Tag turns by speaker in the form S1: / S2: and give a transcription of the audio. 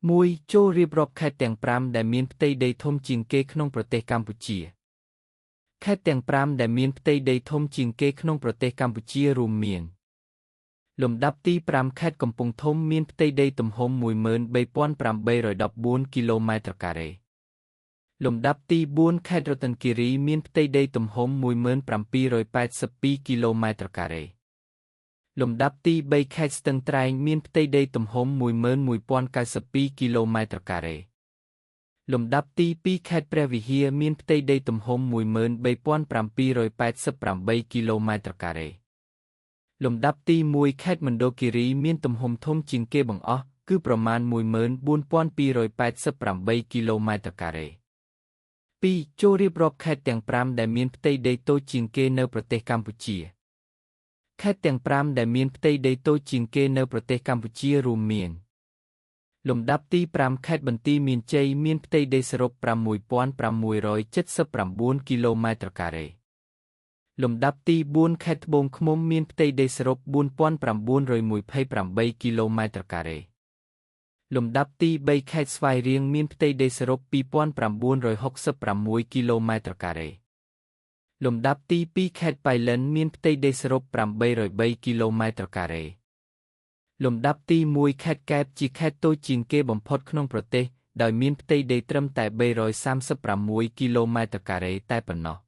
S1: មួយចូលរៀបរាប់ខេត្តទាំង5ដែលមានផ្ទៃដីធំជាងគេក្នុងប្រទេសកម្ពុជាខេត្តទាំង5ដែលមានផ្ទៃដីធំជាងគេក្នុងប្រទេសកម្ពុជារួមមានលំដាប់ទី5ខេត្តកំពង់ធំមានផ្ទៃដីទំហំ 13,814 គីឡូម៉ែត្រការ៉េលំដាប់ទី4ខេត្តរតនគិរីមានផ្ទៃដីទំហំ 1782 គីឡូម៉ែត្រការ៉េលំដាប់ទី3ខេត្តស្ទឹងត្រែងមានផ្ទៃដីទំហំ 11,092 គីឡូម៉ែត្រការ៉េលំដាប់ទី2ខេត្តព្រះវិហារមានផ្ទៃដីទំហំ 13,788 គីឡូម៉ែត្រការ៉េលំដាប់ទី1ខេត្តមណ្ឌលគិរីមានទំហំធំជាងគេបង្អស់គឺប្រមាណ 14,288 គីឡូម៉ែត្រការ៉េ2ចូលរៀបរាប់ខេត្តទាំង5ដែលមានផ្ទៃដីតូចជាងគេនៅប្រទេសកម្ពុជាខេត្តទាំង5ដែលមានផ្ទៃដីតូចជាងគេនៅប្រទេសកម្ពុជារួមមានលំដាប់ទី5ខេត្តបន្ទាយមានជ័យមានផ្ទៃដីសរុប 6,679 គីឡូម៉ែត្រការ៉េលំដាប់ទី4ខេត្តត្បូងឃ្មុំមានផ្ទៃដីសរុប 4,928 គីឡូម៉ែត្រការ៉េលំដាប់ទី3ខេត្តស្វាយរៀងមានផ្ទៃដីសរុប 2,966 គីឡូម៉ែត្រការ៉េលំដាប់ទី2ខេត្តប៉ៃលិនមានផ្ទៃដីសរុប 803 គីឡូម៉ែត្រការ៉េលំដាប់ទី1ខេត្តកែបជាខេត្តតូចជាងគេបំផុតក្នុងប្រទេសដោយមានផ្ទៃដីត្រឹមតែ 336 គីឡូម៉ែត្រការ៉េតែប៉ុណ្ណោះ